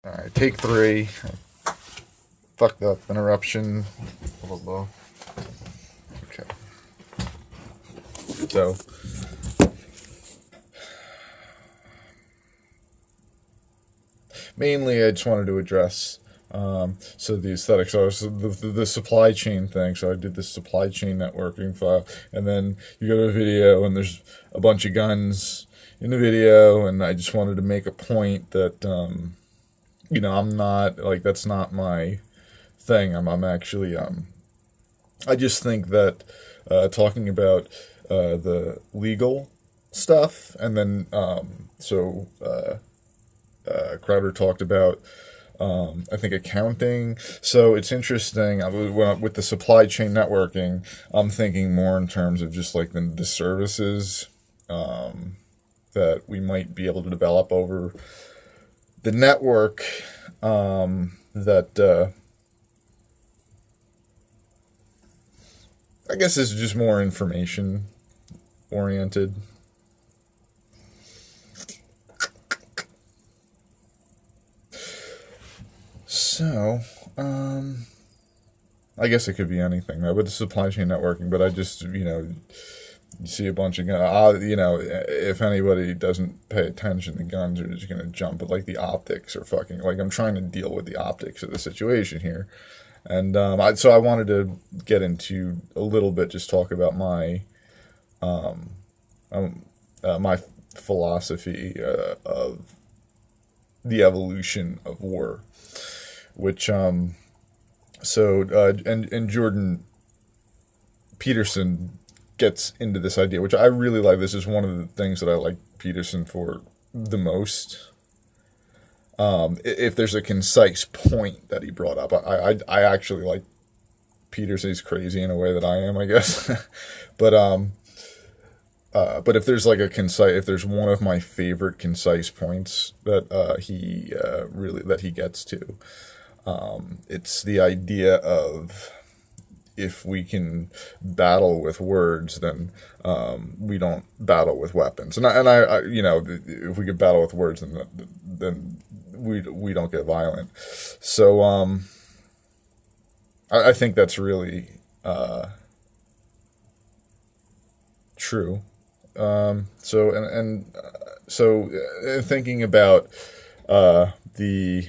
Alright, take three. Fucked up. Interruption. Blah, blah, blah. Okay. So, mainly I just wanted to address so the aesthetics. So the supply chain thing. So I did this supply chain networking file, and then you go to a video, and there's a bunch of guns in the video, and I just wanted to make a point that I'm not like that's not my thing. I'm actually I just think that talking about the legal stuff, and then Crowder talked about I think accounting. So it's interesting. With the supply chain networking, I'm thinking more in terms of just like the services that we might be able to develop over the network. That I guess is just more information oriented. So, I guess it could be anything though, but it's supply chain networking. But I just, you see a bunch of guns. If anybody doesn't pay attention, the guns are just gonna jump. But like the optics are fucking. Like I'm trying to deal with the optics of the situation here, and so I wanted to get into a little bit, just talk about my philosophy of the evolution of war, which and Jordan Peterson gets into this idea, which I really like. This is one of the things that I like Peterson for the most. If there's a concise point that he brought up, I actually like Peterson. He's crazy in a way that I am, I guess. But if there's like if there's one of my favorite concise points that he gets to, it's the idea of if we can battle with words, then we don't battle with weapons. If we could battle with words, then we don't get violent. So I think that's really true. Thinking about the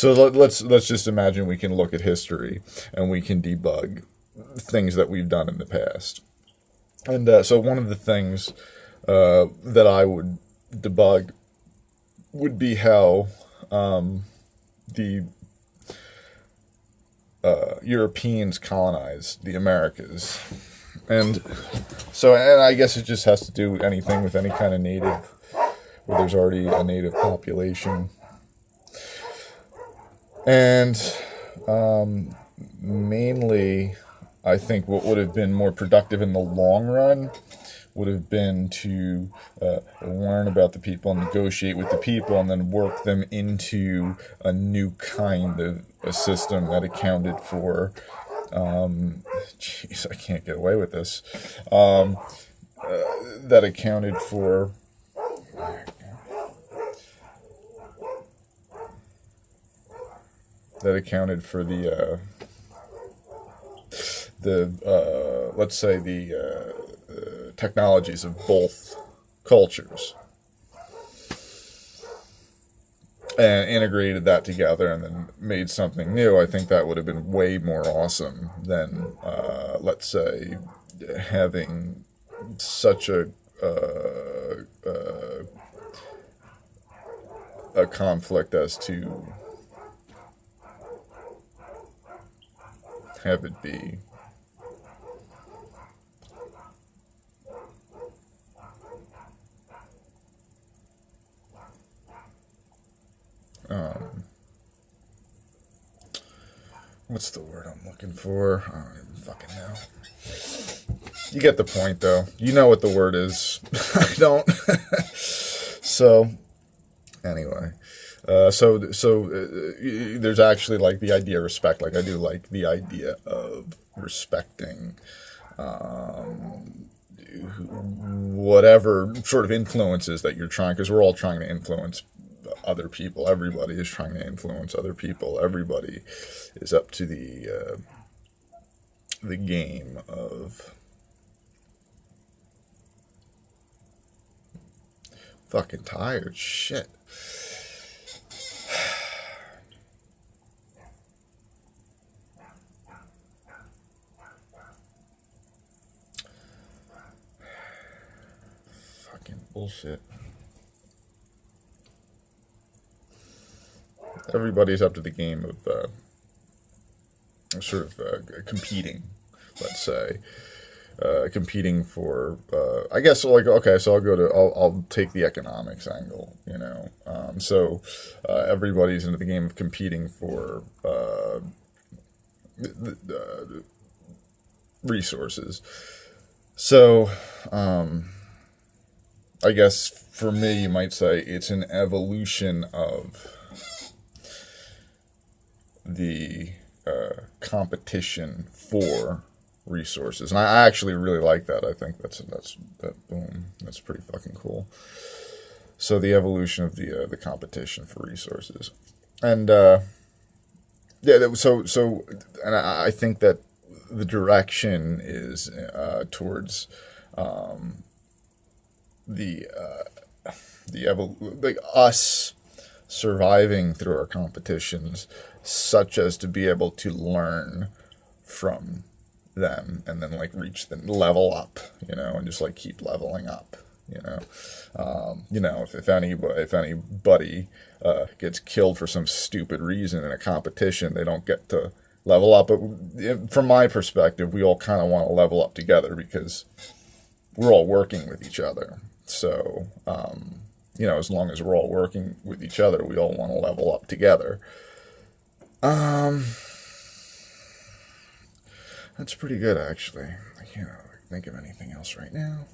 let's just imagine we can look at history and we can debug things that we've done in the past. And so one of the things that I would debug would be how the Europeans colonized the Americas. And I guess it just has to do with anything with any kind of native, where there's already a native population. And mainly, I think what would have been more productive in the long run would have been to learn about the people, negotiate with the people, and then work them into a new kind of a system that accounted for. Jeez, I can't get away with this. That accounted for. That accounted for let's say the technologies of both cultures, and integrated that together and then made something new. I think that would have been way more awesome than let's say having such a conflict as to have it be what's the word I'm looking for? I don't even fucking know. You get the point, though. You know what the word is. I don't. So, anyway. There's actually like the idea of respect. Like I do like the idea of respecting whatever sort of influences that you're trying, because we're all trying to influence other people. Everybody is trying to influence other people. Everybody is up to the game of fucking tired shit. Fucking bullshit. Everybody's up to the game of competing, let's say. Competing for, I guess, like, okay, so I'll take the economics angle, you know. Everybody's into the game of competing for resources. So, I guess for me, you might say it's an evolution of the competition for resources, and I actually really like that. I think that's pretty fucking cool. So the evolution of the competition for resources, and and I think that the direction is towards the like us surviving through our competitions, such as to be able to learn from them and then like reach the level up, you know, and just like keep leveling up, you know. If anybody gets killed for some stupid reason in a competition, they don't get to level up. But from my perspective, we all kind of want to level up together because we're all working with each other. So, as long as we're all working with each other, we all want to level up together. That's pretty good, actually. I can't think of anything else right now.